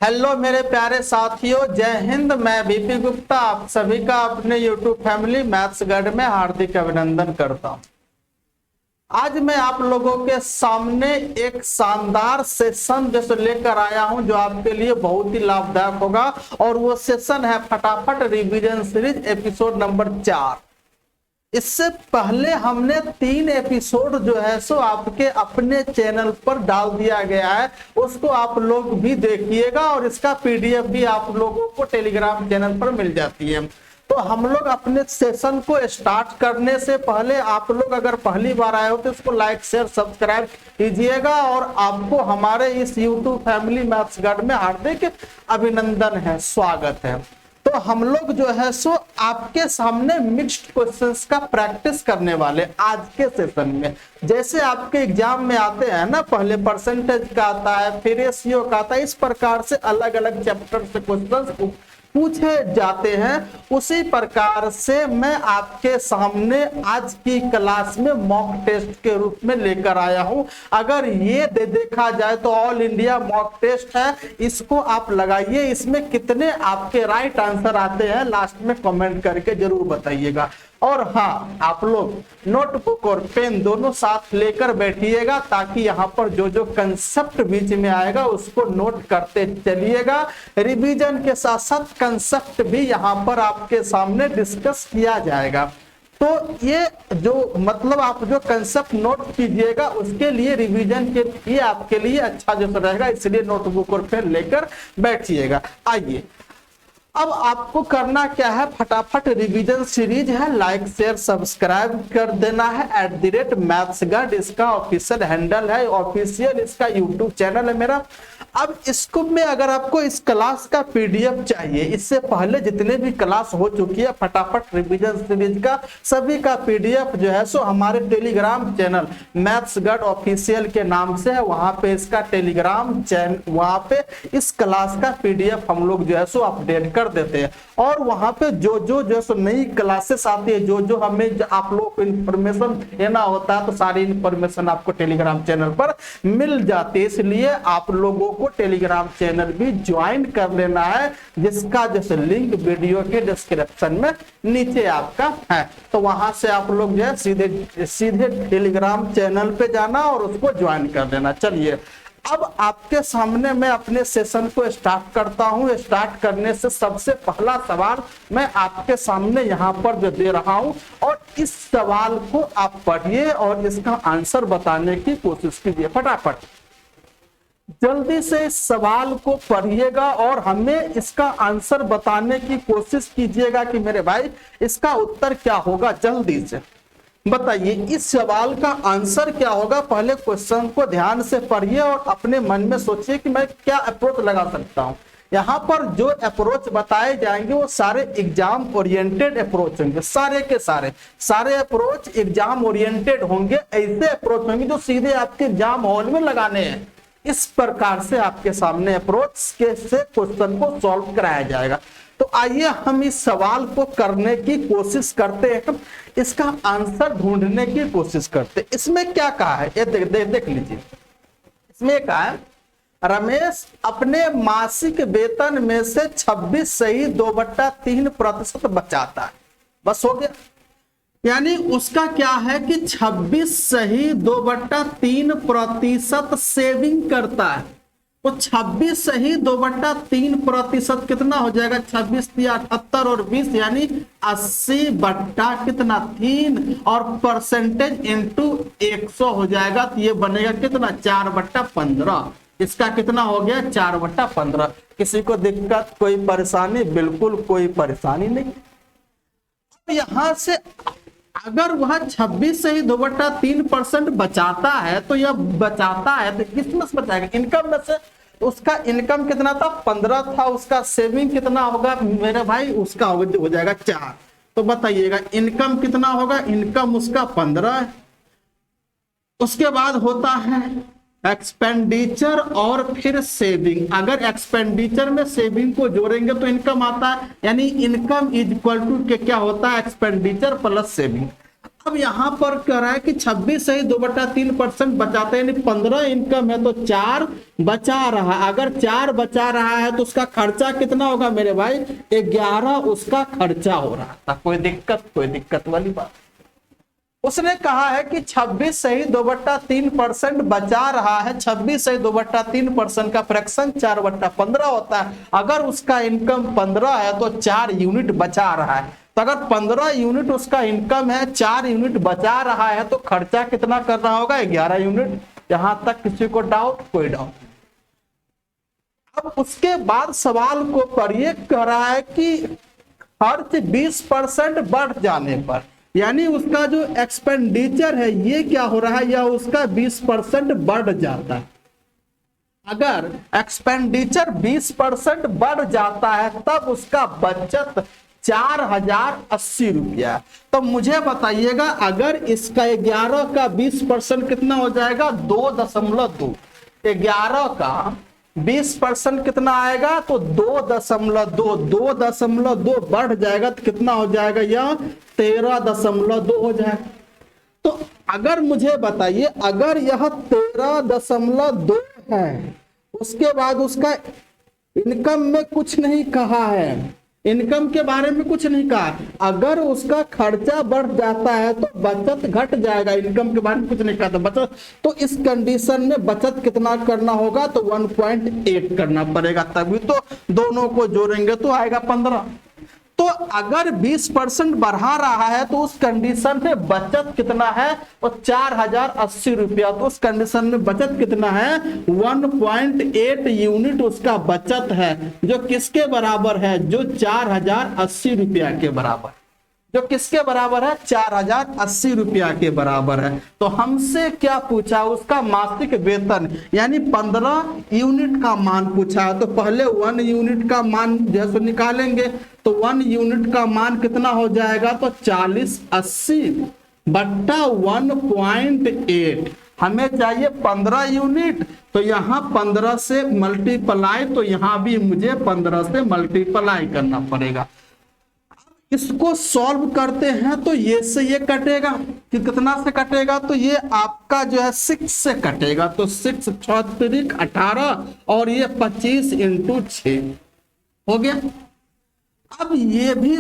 Hello मेरे प्यारे साथियों, जय हिंद। मैं बीपी गुप्ता आप सभी का अपने यूट्यूब फैमिली मैथ्स गाइड में हार्दिक अभिनंदन करता हूं। आज मैं आप लोगों के सामने एक शानदार सेशन जैसे लेकर आया हूं जो आपके लिए बहुत ही लाभदायक होगा। और वो सेशन है फटाफट रिवीजन सीरीज एपिसोड नंबर 4। इससे पहले हमने 3 एपिसोड जो है सो आपके अपने चैनल पर डाल दिया गया है, उसको आप लोग भी देखिएगा और इसका पीडीएफ भी आप लोगों को टेलीग्राम चैनल पर मिल जाती है। तो हम लोग अपने सेशन को स्टार्ट करने से पहले आप लोग अगर पहली बार आए हो तो इसको लाइक शेयर सब्सक्राइब कीजिएगा और आपको हमारे इस यूट्यूब फैमिली मैथ्स गाइड में हार्दिक अभिनंदन है, स्वागत है। तो हम लोग जो है सो आपके सामने मिक्स्ड क्वेश्चंस का प्रैक्टिस करने वाले आज के सेशन में। जैसे आपके एग्जाम में आते हैं ना, पहले परसेंटेज का आता है, फिर रेशियो का आता है, इस प्रकार से अलग अलग चैप्टर से क्वेश्चंस पूछे जाते हैं। उसी प्रकार से मैं आपके सामने आज की क्लास में मॉक टेस्ट के रूप में लेकर आया हूं। अगर ये देखा जाए तो ऑल इंडिया मॉक टेस्ट है, इसको आप लगाइए। इसमें कितने आपके राइट आंसर आते हैं लास्ट में कमेंट करके जरूर बताइएगा। और हाँ, आप लोग नोटबुक और पेन दोनों साथ लेकर बैठिएगा ताकि यहाँ पर जो जो कंसेप्ट बीच में आएगा उसको नोट करते चलिएगा। रिवीजन के साथ साथ कंसेप्ट भी यहाँ पर आपके सामने डिस्कस किया जाएगा। तो ये जो मतलब आप जो कंसेप्ट नोट कीजिएगा उसके लिए रिवीजन के लिए आपके लिए अच्छा जो रहेगा, इसलिए नोटबुक और पेन लेकर बैठिएगा। आइए, अब आपको करना क्या है, फटाफट रिवीजन सीरीज है, लाइक शेयर सब्सक्राइब कर देना है। @मैथ्स गाइड इसका ऑफिशियल हैंडल है, ऑफिशियल इसका यूट्यूब चैनल है मेरा। अब इसको में अगर आपको इस क्लास का पीडीएफ चाहिए, इससे पहले जितने भी क्लास हो चुकी है फटाफट रिवीजन सीरीज का सभी का पीडीएफ जो है सो हमारे Telegram channel maths guide official के नाम से है। वहां पे इसका टेलीग्राम चैनल, वहां पे इस क्लास का पीडीएफ हम लोग जो है सो अपडेट कर देते हैं। और वहां पे जो सो नई क्लासेस आती है, जो हमें आप लोग को इंफॉर्मेशन देना होता है, तो सारी इंफॉर्मेशन आपको टेलीग्राम चैनल पर मिल जाती है। इसलिए आप लोगों को टेलीग्राम चैनल भी ज्वाइन कर लेना है, जिसका जैसे लिंक वीडियो के डिस्क्रिप्शन में नीचे आपका है। तो वहां से आप लोग जो है सीधे टेलीग्राम चैनल पे जाना और उसको ज्वाइन कर लेना। चलिए, अब आपके सामने मैं अपने सेशन को स्टार्ट करता हूं। स्टार्ट करने से सबसे पहला सवाल मैं आपके सामने यहां पर जो दे रहा हूं, और इस सवाल को आप पढ़िए और इसका आंसर बताने की कोशिश कीजिए। फटाफट जल्दी से इस सवाल को पढ़िएगा और हमें इसका आंसर बताने की कोशिश कीजिएगा कि मेरे भाई इसका उत्तर क्या होगा। जल्दी से बताइए इस सवाल का आंसर क्या होगा। पहले क्वेश्चन को ध्यान से पढ़िए और अपने मन में सोचिए कि मैं क्या अप्रोच लगा सकता हूं। यहाँ पर जो अप्रोच बताए जाएंगे वो सारे एग्जाम ओरिएंटेड अप्रोच होंगे, सारे के सारे अप्रोच एग्जाम ओरिएंटेड होंगे। ऐसे अप्रोच होंगे जो सीधे आपके एग्जाम हॉल में लगाने हैं। इस प्रकार से आपके सामने अप्रोच के से क्वेश्चन को सॉल्व कराया जाएगा। तो आइए हम इस सवाल को करने की कोशिश करते हैं, इसका आंसर ढूंढने की कोशिश करते हैं। इसमें क्या कहा है ये देख लीजिए। इसमें कहा है रमेश अपने मासिक वेतन में से 26 सही 2/3% बचाता है। बस हो गया। यानी उसका क्या है कि 26 सही 2/3% सेविंग करता है। तो 26 सही 2/3% कितना हो जाएगा, 26 या 78 और 20 यानी 80 बट्टा कितना 3 और परसेंटेज इंटू 100 हो जाएगा। तो ये बनेगा कितना 4/15। इसका कितना हो गया 4/15। किसी को दिक्कत कोई परेशानी? बिल्कुल कोई परेशानी नहीं। यहां से अगर वह 26 से ही 2/3% बचाता है, तो यह बचाता है तो किसमें से बचाएगा, इनकम में से। उसका इनकम कितना था 15 था, उसका सेविंग कितना होगा मेरे भाई, उसका हो जाएगा 4। तो बताइएगा इनकम कितना होगा, इनकम उसका 15 है। उसके बाद होता है एक्सपेंडिचर और फिर सेविंग। अगर एक्सपेंडिचर में सेविंग को जोड़ेंगे तो इनकम आता है, यानी इनकम इज इक्वल टू क्या होता है एक्सपेंडिचर प्लस सेविंग। अब यहां पर कह रहा है कि 26 से ही 2/3% बचाते हैं, यानी 15 इनकम है तो 4 बचा रहा है। अगर 4 बचा रहा है तो उसका खर्चा कितना होगा मेरे भाई? 11 उसका खर्चा हो रहा था। कोई दिक्कत वाली बात? उसने कहा है कि 26 से ही 2/3% बचा रहा है। 26 से 2/3% का फ्रैक्शन 4/15 होता है। अगर उसका इनकम 15 है तो 4 यूनिट बचा रहा है। तो अगर 15 यूनिट उसका इनकम है, 4 यूनिट बचा रहा है, तो खर्चा कितना करना होगा? 11 यूनिट। यहां तक किसी को डाउट? कोई डाउट नहीं। अब उसके बाद सवाल को पढ़िए, कह रहा है कि खर्च 20% बढ़ जाने पर, यानी उसका जो एक्सपेंडिचर है ये क्या हो रहा है? यह उसका 20% बढ़ जाता है। अगर एक्सपेंडिचर 20% बढ़ जाता है तब उसका बचत 4080 रुपया। तो मुझे बताइएगा, अगर इसका 11 का 20% कितना हो जाएगा? 2.2। 11 का 20% कितना आएगा? तो 2.2। 2.2 बढ़ जाएगा तो कितना हो जाएगा? यह 13.2 हो जाएगा। तो अगर मुझे बताइए, अगर यह 13.2 है, उसके बाद उसका इनकम में कुछ नहीं कहा है, इनकम के बारे में कुछ नहीं कहा। अगर उसका खर्चा बढ़ जाता है तो बचत घट जाएगा, इनकम के बारे में कुछ नहीं कहा था बचत। तो इस कंडीशन में बचत कितना करना होगा? तो 1.8 करना पड़ेगा, तभी तो दोनों को जोड़ेंगे तो आएगा 15। तो अगर 20% बढ़ा रहा है तो उस कंडीशन में बचत कितना है? तो 4080 रुपया। तो उस कंडीशन में बचत कितना है? 1.8 यूनिट उसका बचत है, जो किसके बराबर है? जो 4080 रुपया के बराबर। जो किसके बराबर है? 4080 रुपया के बराबर है। तो हमसे क्या पूछा? उसका मासिक वेतन यानी 15 यूनिट का मान पूछा है। तो पहले 1 यूनिट का मान जैसे निकालेंगे तो 1 यूनिट का मान कितना हो जाएगा? तो 4080 बट्टा 1.8। हमें चाहिए 15 यूनिट, तो यहां 15 से मल्टीप्लाई, तो यहां भी मुझे 15 से मल्टीप्लाई करना पड़ेगा। इसको सॉल्व करते हैं तो ये से ये कटेगा, कि कितना से कटेगा? तो ये आपका जो है 6 से कटेगा। तो 6 6 18 और ये 25 × 6 हो गया। अब ये भी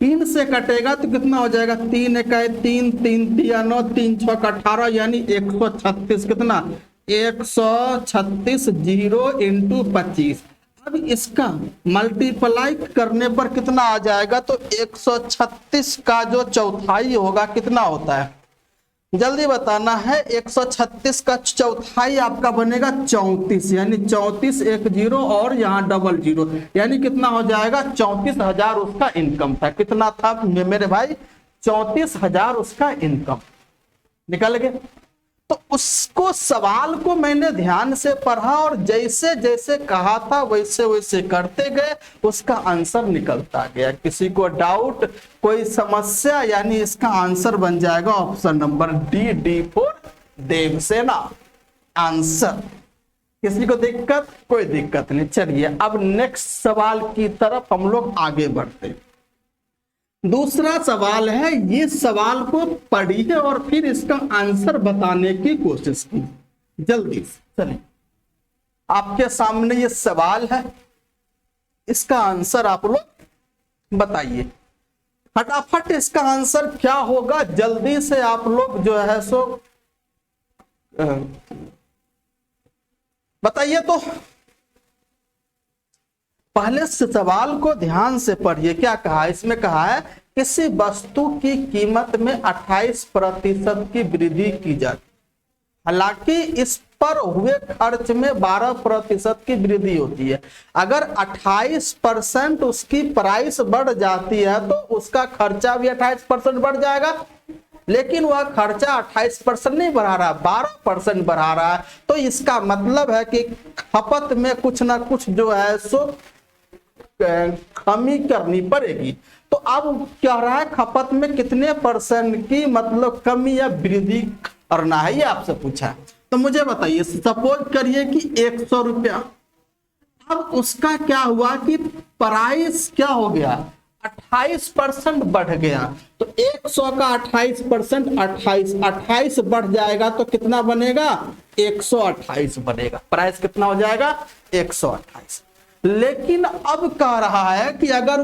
3 से कटेगा तो कितना हो जाएगा? 3 1 3 3 3 9 3 6 18, यानी 136। कितना? 136 0 × 25। अब इसका मल्टीप्लाई करने पर कितना आ जाएगा? तो 136 का जो चौथाई होगा कितना होता है? जल्दी बताना है। 136 का चौथाई आपका बनेगा 34, यानी 34 1 0 और यहाँ डबल 0, यानी कितना हो जाएगा? 34,000 उसका इनकम था। कितना था मेरे भाई? 34,000 उसका इनकम निकल गया। तो उसको सवाल को मैंने ध्यान से पढ़ा और जैसे जैसे कहा था वैसे वैसे करते गए, उसका आंसर निकलता गया। किसी को डाउट, कोई समस्या? यानी इसका आंसर बन जाएगा option number D for Devsena answer. किसी को दिक्कत? कोई दिक्कत नहीं। चलिए अब नेक्स्ट सवाल की तरफ हम लोग आगे बढ़ते हैं। दूसरा सवाल है, ये सवाल को पढ़िए और फिर इसका आंसर बताने की कोशिश कीजिए जल्दी से। चलिए आपके सामने ये सवाल है, इसका आंसर आप लोग बताइए फटाफट। इसका आंसर क्या होगा जल्दी से आप लोग जो है सो बताइए। तो पहले से सवाल को ध्यान से पढ़िए। क्या कहा? इसमें कहा है किसी वस्तु की कीमत में 28% की वृद्धि की जाती, हालांकि इस पर हुए खर्च में 12% की वृद्धि होती है। अगर 28% उसकी प्राइस बढ़ जाती है तो उसका खर्चा भी 28% बढ़ जाएगा, लेकिन वह खर्चा 28% नहीं बढ़ा रहा, 12% बढ़ा रहा है। तो इसका मतलब है कि खपत में कुछ ना कुछ जो है सो कमी करनी पड़ेगी। तो अब क्या रहा है? खपत में कितने % की मतलब कमी या वृद्धि करना है, ये आपसे पूछा है। तो मुझे बताइए, सपोज करिए कि 100 रुपया। अब उसका क्या हुआ कि प्राइस क्या हो गया? 28% बढ़ गया, तो 100 का 28%, 28 बढ़ जाएगा तो कितना बनेगा, 128 बनेगा। प्राइस कितना हो जाएगा, 128। लेकिन अब कह रहा है कि अगर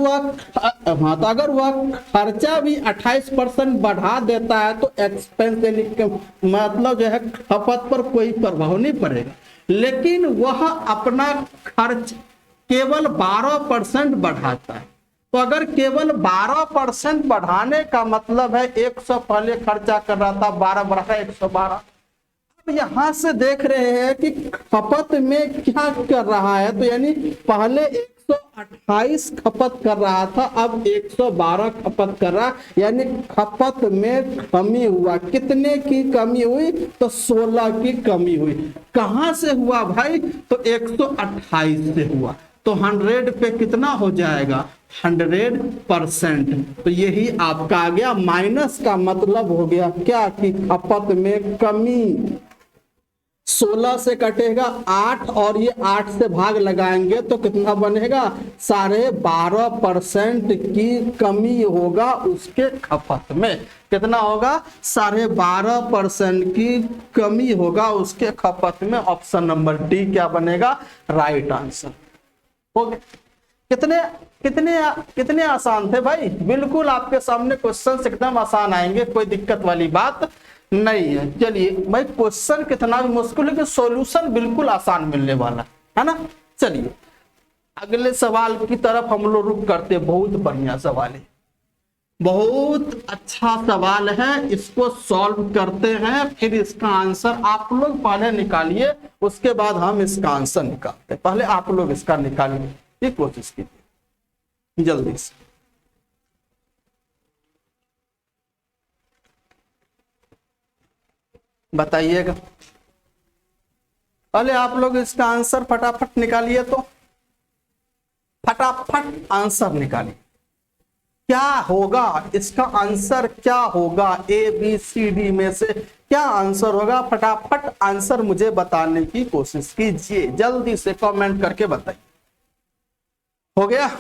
वह खर्चा भी 28% बढ़ा देता है तो एक्सपेंस मतलब जो है खपत पर कोई प्रभाव नहीं पड़ेगा, लेकिन वह अपना खर्च केवल 12% बढ़ाता है। तो अगर केवल 12% बढ़ाने का मतलब है 100 पहले खर्चा कर रहा था, 12 बढ़ा 112। अब यहां से देख रहे हैं कि खपत में क्या कर रहा है, तो यानी पहले 128 खपत कर रहा था, अब 112 खपत कर रहा, यानी खपत में कमी हुआ। कितने की कमी हुई, तो 16 की कमी हुई। कहां से हुआ भाई, तो 128 से हुआ। तो 100 पे कितना हो जाएगा, 100%। तो यही आपका आ गया। माइनस का मतलब हो गया क्या, कि खपत में कमी। 16 से कटेगा 8 और ये 8 से भाग लगाएंगे तो कितना बनेगा, 12.5% की कमी होगा उसके खपत में। कितना होगा, 12.5% की कमी होगा उसके खपत में। ऑप्शन नंबर डी क्या बनेगा, राइट आंसर हो गया। कितने आसान थे भाई, बिल्कुल आपके सामने क्वेश्चन एकदम आसान आएंगे, कोई दिक्कत वाली बात नहीं है। चलिए भाई, क्वेश्चन कितना भी मुश्किल है, लेकिन सॉल्यूशन बिल्कुल आसान मिलने वाला है ना। चलिए अगले सवाल की तरफ हम लोग रुक करते। बहुत बढ़िया सवाल है, बहुत अच्छा सवाल है, इसको सॉल्व करते हैं, फिर इसका आंसर आप लोग पहले निकालिए, उसके बाद हम इसका आंसर निकालते हैं। पहले आप लोग इसका निकालिए, ये कोशिश कीजिए जल्दी से। बताइएगा, पहले आप लोग इसका आंसर फटाफट निकालिए, तो फटाफट आंसर निकालिए। क्या होगा इसका आंसर, क्या होगा, ए बी सी डी में से क्या आंसर होगा, फटाफट आंसर मुझे बताने की कोशिश कीजिए, जल्दी से कमेंट करके बताइए। हो गया,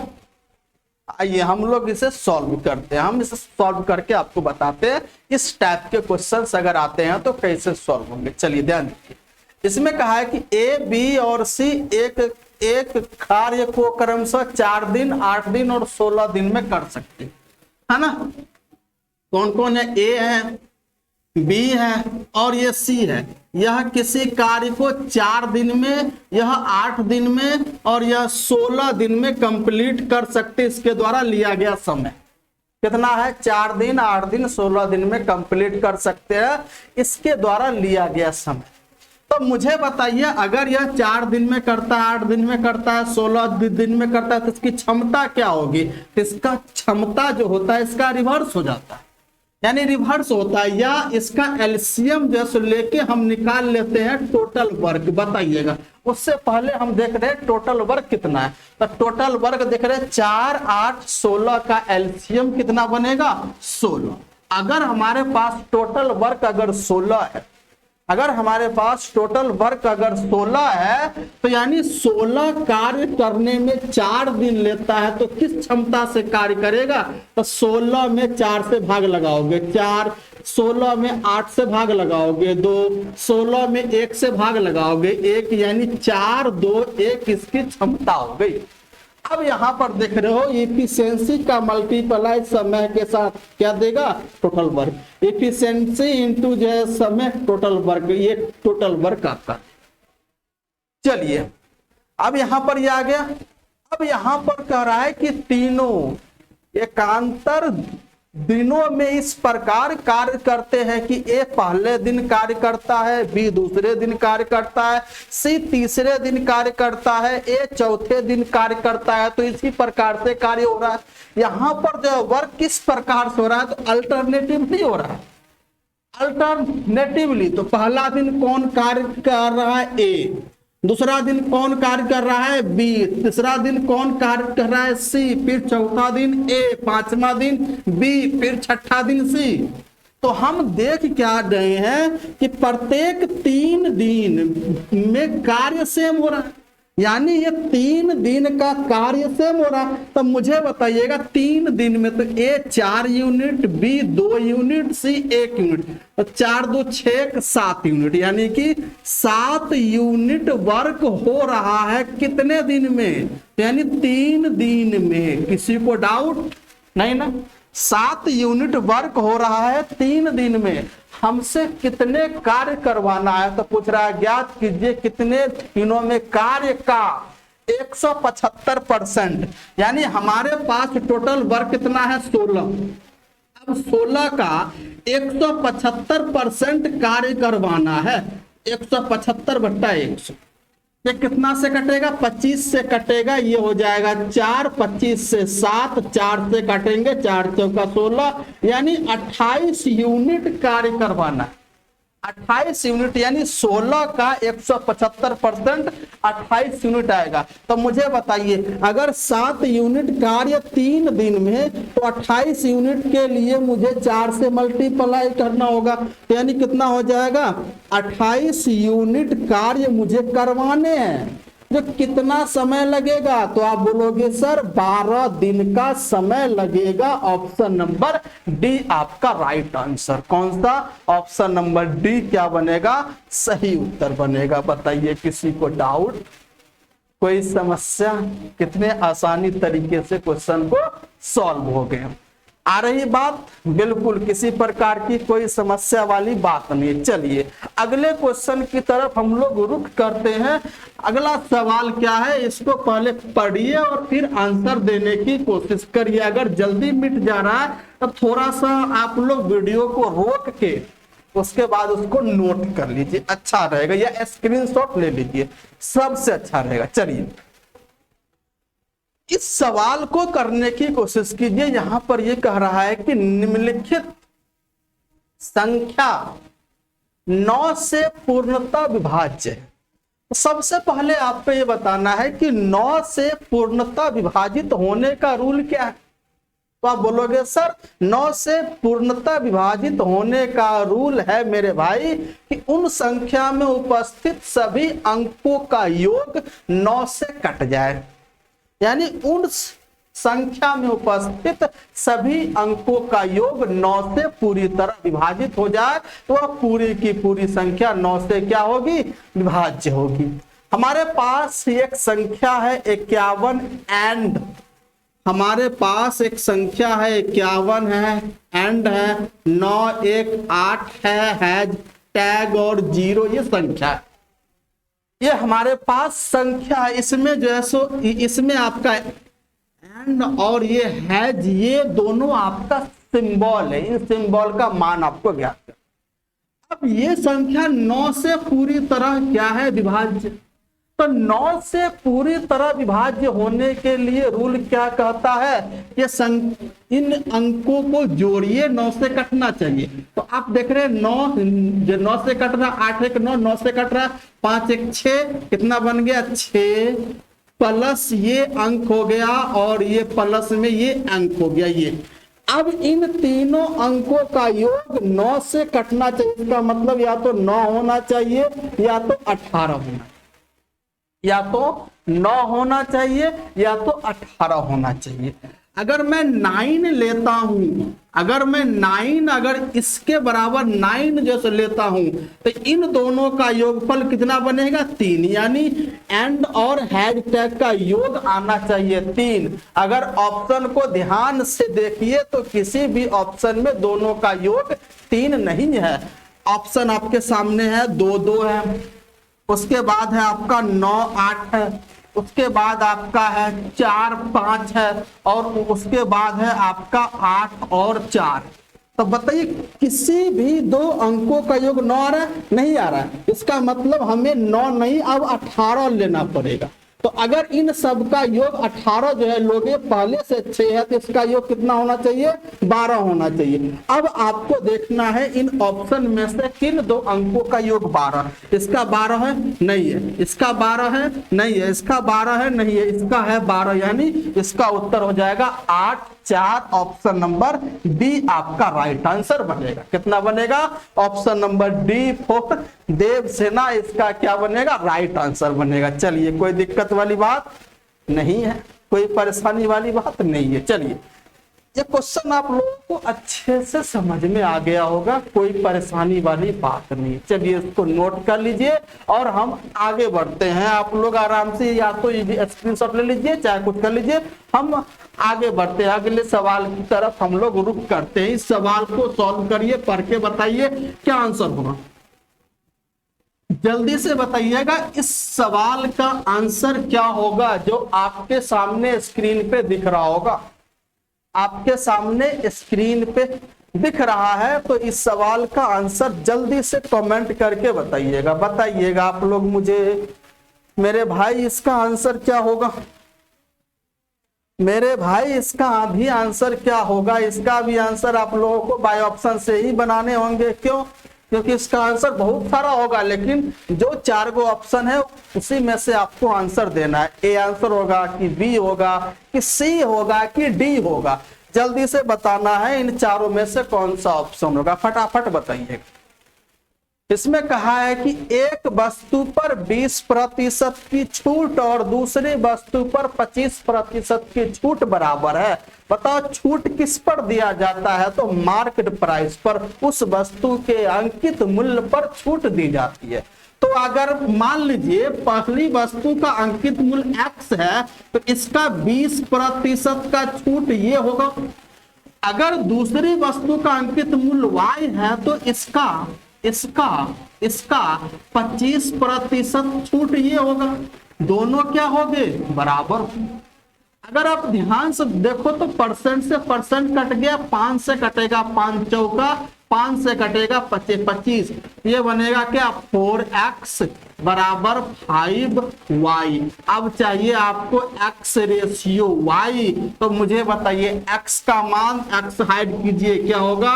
आइए हम लोग इसे सॉल्व करते हैं। हम इसे सॉल्व करके आपको बताते हैं इस टाइप के क्वेश्चंस अगर आते हैं तो कैसे सॉल्व होंगे। चलिए ध्यान दीजिए, इसमें कहा है कि ए बी और सी एक कार्य को क्रमशः 4 दिन, 8 दिन और 16 दिन में कर सकते हैं, है ना। कौन कौन है, ए है, बी है और ये सी है। यह किसी कार्य को 4 दिन में, यह 8 दिन में और यह 16 दिन में कंप्लीट कर सकते। इसके द्वारा लिया गया समय कितना है, 4 दिन, 8 दिन, 16 दिन में कंप्लीट कर सकते हैं, इसके द्वारा लिया गया समय। तो मुझे बताइए, अगर यह 4 दिन में करता है, 8 दिन में करता है, 16 दिन में करता है, तो इसकी क्षमता क्या होगी। इसका क्षमता जो होता है इसका रिवर्स हो जाता है, यानी रिवर्स होता है, या इसका एलसीएम जैसे लेके हम निकाल लेते हैं टोटल वर्क। बताइएगा, उससे पहले हम देख रहे हैं टोटल वर्क कितना है। तो टोटल वर्क देख रहे हैं 4, 8, 16 का एलसीएम कितना बनेगा, 16। अगर हमारे पास टोटल वर्क अगर 16 है, अगर हमारे पास टोटल वर्क अगर 16 है, तो यानी 16 कार्य करने में 4 दिन लेता है, तो किस क्षमता से कार्य करेगा, तो 16 में 4 से भाग लगाओगे 4, 16 में 8 से भाग लगाओगे 2, 16 में 1 से भाग लगाओगे 1, यानी 4, 2, 1 इसकी क्षमता हो गई। अब यहां पर देख रहे हो इफिशियंसी का मल्टीप्लाई समय के साथ क्या देगा, टोटल वर्क। इफिशियंसी इंटू जो है समय टोटल वर्क, ये टोटल वर्क आपका। चलिए अब यहां पर ये आ गया। अब यहां पर कह रहा है कि तीनों एकांतर दिनों में इस प्रकार कार्य करते हैं कि ए पहले दिन कार्य करता है, बी दूसरे दिन कार्य करता है, सी तीसरे दिन कार्य करता है, ए चौथे दिन कार्य करता है। तो इसी प्रकार से कार्य हो रहा है। यहां पर जो वर्क किस प्रकार से हो रहा है, तो अल्टरनेटिव नहीं हो रहा है, अल्टरनेटिवली। तो पहला दिन कौन कार्य कर रहा है, ए, दूसरा दिन कौन कार्य कर रहा है, बी, तीसरा दिन कौन कार्य कर रहा है, सी, फिर चौथा दिन ए, पांचवा दिन बी, फिर छठा दिन सी। तो हम देख क्या रहे हैं कि प्रत्येक 3 दिन में कार्य सेम हो रहा है, यानी ये 3 दिन का कार्य सेम हो रहा है। तो मुझे बताइएगा 3 दिन में तो ए 4 यूनिट, बी 2 यूनिट, सी 1 यूनिट, तो 4 2 6 7 यूनिट, यानी कि 7 यूनिट वर्क हो रहा है कितने दिन में, यानी 3 दिन में। किसी को डाउट नहीं ना? 7 यूनिट वर्क हो रहा है 3 दिन में। हमसे कितने कार्य करवाना है, तो पूछ रहा है ज्ञात कीजिए कितने दिनों में कार्य का 175%, यानी हमारे पास टोटल वर्क कितना है 16। अब 16 का 175% कार्य करवाना है, 175/100, ये कितना से कटेगा, 25 से कटेगा, ये हो जाएगा 4, 25 से 7, 4 से काटेंगे, 4 चौका 16, यानी 28 यूनिट कार्य करवाना है। 28 यूनिट, यानी 16 का 175% 28 यूनिट आएगा। तो मुझे बताइए अगर 7 यूनिट कार्य 3 दिन में, तो 28 यूनिट के लिए मुझे 4 से मल्टीप्लाई करना होगा, तो यानी कितना हो जाएगा, 28 यूनिट कार्य मुझे करवाने हैं। जो कितना समय लगेगा, तो आप बोलोगे सर 12 दिन का समय लगेगा। ऑप्शन नंबर डी आपका राइट आंसर। कौन सा? ऑप्शन नंबर डी क्या बनेगा, सही उत्तर बनेगा। बताइए किसी को डाउट, कोई समस्या? कितने आसानी तरीके से क्वेश्चन को सॉल्व हो गए। आ रही बात? बिल्कुल किसी प्रकार की कोई समस्या वाली बात नहीं। चलिए अगले क्वेश्चन की तरफ हम लोग रुख करते हैं। अगला सवाल क्या है, इसको पहले पढ़िए और फिर आंसर देने की कोशिश करिए। अगर जल्दी मिट जा रहा है तो थोड़ा सा आप लोग वीडियो को रोक के उसके बाद उसको नोट कर लीजिए, अच्छा रहेगा, या स्क्रीनशॉट ले लीजिए, सबसे अच्छा रहेगा। चलिए इस सवाल को करने की कोशिश कीजिए। यहां पर यह कह रहा है कि निम्नलिखित संख्या 9 से पूर्णतः विभाज्य है। सबसे पहले आपको यह बताना है कि 9 से पूर्णतः विभाजित होने का रूल क्या है। तो आप बोलोगे सर 9 से पूर्णतः विभाजित होने का रूल है मेरे भाई कि उन संख्या में उपस्थित सभी अंकों का योग 9 से कट जाए, यानी उन संख्या में उपस्थित सभी अंकों का योग 9 से पूरी तरह विभाजित हो जाए, तो वह पूरी की पूरी संख्या 9 से क्या होगी, विभाज्य होगी। हमारे पास एक संख्या है 51 एंड, हमारे पास एक संख्या है 51 है, एंड है 9 1 8 है टैग और 0 ये संख्या है। ये हमारे पास संख्या है। इसमें जो है सो इसमें आपका एंड और ये हैज, ये दोनों आपका सिंबल है। इन सिंबल का मान आपको ज्ञात है। अब ये संख्या 9 से पूरी तरह क्या है, विभाज्य। तो 9 से पूरी तरह विभाज्य होने के लिए रूल क्या कहता है, ये इन अंकों को जोड़िए, 9 से कटना चाहिए। तो आप देख रहे हैं 9 से कट रहा, 8 1 9, 9 से कट रहा, 5 1 6, कितना बन गया 6, प्लस ये अंक हो गया और ये प्लस में ये अंक हो गया ये। अब इन तीनों अंकों का योग 9 से कटना चाहिए। इसका मतलब या तो 9 होना चाहिए या तो 18 होना चाहिए, या तो 9 होना चाहिए या तो 18 होना चाहिए। अगर मैं 9 लेता हूं, अगर मैं 9 अगर इसके बराबर 9 जैसे लेता हूं, तो इन दोनों का योगफल कितना बनेगा 3, यानी एंड और हैज टैग का योग आना चाहिए 3। अगर ऑप्शन को ध्यान से देखिए तो किसी भी ऑप्शन में दोनों का योग 3 नहीं है। ऑप्शन आपके सामने है 2 2 है, उसके बाद है आपका 9 8 है, उसके बाद आपका है 4 5 है, और उसके बाद है आपका 8 और 4। तो बताइए किसी भी 2 अंकों का योग 9 आ रहा है, नहीं आ रहा है। इसका मतलब हमें 9 नहीं अब 18 लेना पड़ेगा। तो अगर इन सब का योग 18 जो है लोगे, पहले से 6 है, तो इसका योग कितना होना चाहिए 12 होना चाहिए। अब आपको देखना है इन ऑप्शन में से किन 2 अंकों का योग 12। इसका 12 है, नहीं है, इसका 12 है, नहीं है, इसका 12 है, नहीं है, इसका है 12, यानी इसका उत्तर हो जाएगा 8 4 ऑप्शन नंबर डी आपका राइट आंसर बनेगा। कितना बनेगा? Option number D for Devsena इसका क्या बनेगा? राइट आंसर बनेगा। चलिए, कोई दिक्कत वाली बात नहीं है, कोई परेशानी वाली बात नहीं है। चलिए, ये क्वेश्चन आप लोगों को अच्छे से समझ में आ गया होगा, कोई परेशानी वाली बात नहीं। चलिए, इसको नोट कर लीजिए और हम आगे बढ़ते हैं। आप लोग आराम से या तो स्क्रीनशॉट ले लीजिए, चाहे कुछ कर लीजिए, हम आगे बढ़ते हैं। अगले सवाल की तरफ हम लोग रुक करते हैं। इस सवाल को सॉल्व करिए, पढ़ के बताइए क्या आंसर होगा। जल्दी से बताइएगा इस सवाल का आंसर क्या होगा जो आपके सामने स्क्रीन पे दिख रहा होगा। आपके सामने स्क्रीन पे दिख रहा है, तो इस सवाल का आंसर जल्दी से कमेंट करके बताइएगा। बताइएगा आप लोग मुझे, मेरे भाई इसका आंसर क्या होगा? मेरे भाई इसका भी आंसर क्या होगा? इसका भी आंसर आप लोगों को बाय ऑप्शन से ही बनाने होंगे। क्यों? क्योंकि इसका आंसर बहुत सारा होगा, लेकिन जो 4 गो ऑप्शन है उसी में से आपको आंसर देना है। ए आंसर होगा कि बी होगा कि सी होगा कि डी होगा, जल्दी से बताना है इन चारों में से कौन सा ऑप्शन होगा। फटाफट बताइए। इसमें कहा है कि एक वस्तु पर 20% की छूट और दूसरी वस्तु पर 25% की छूट बराबर है। बताओ छूट किस पर दिया जाता है? तो मार्केट प्राइस पर, उस वस्तु के अंकित मूल्य पर छूट दी जाती है। तो अगर मान लीजिए पहली वस्तु का अंकित मूल्य x है, तो इसका 20% का छूट ये होगा। अगर दूसरी वस्तु का अंकित मूल्य y है, तो इसका 25% छूट ये होगा। दोनों क्या हो गए? बराबर। अगर आप ध्यान से देखो तो परसेंट से परसेंट कट गया, 5 से कटेगा 5 चौका, 5 से कटेगा 25, ये बनेगा क्या? 4x बराबर 5y। अब चाहिए आपको x रेशियो y, तो मुझे बताइए x का मान, x हाइड कीजिए, क्या होगा?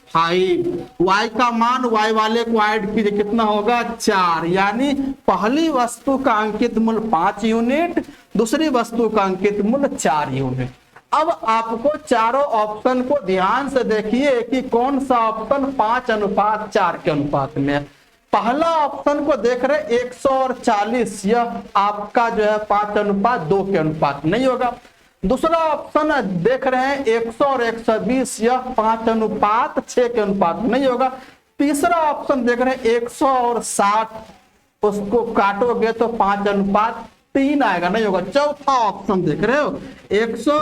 5। y का मान y वाले को ऐड कीजिए, कितना होगा? 4। यानी पहली वस्तु का अंकित मूल्य 5 यूनिट, दूसरी वस्तु का अंकित मूल्य 4 यूनिट। अब आपको चारों ऑप्शन को ध्यान से देखिए कि कौन सा ऑप्शन 5:4 के अनुपात में है। पहला ऑप्शन को देख रहे 100 और 40, यह आपका जो है 5:2 के अनुपात नहीं होगा। दूसरा ऑप्शन देख रहे हैं 100 और 120, यह 5:6 के अनुपात नहीं होगा। तीसरा ऑप्शन देख रहे हैं 100 और 60, उसको काटोगे तो 5:3 आएगा, नहीं होगा। चौथा ऑप्शन देख रहे हो 100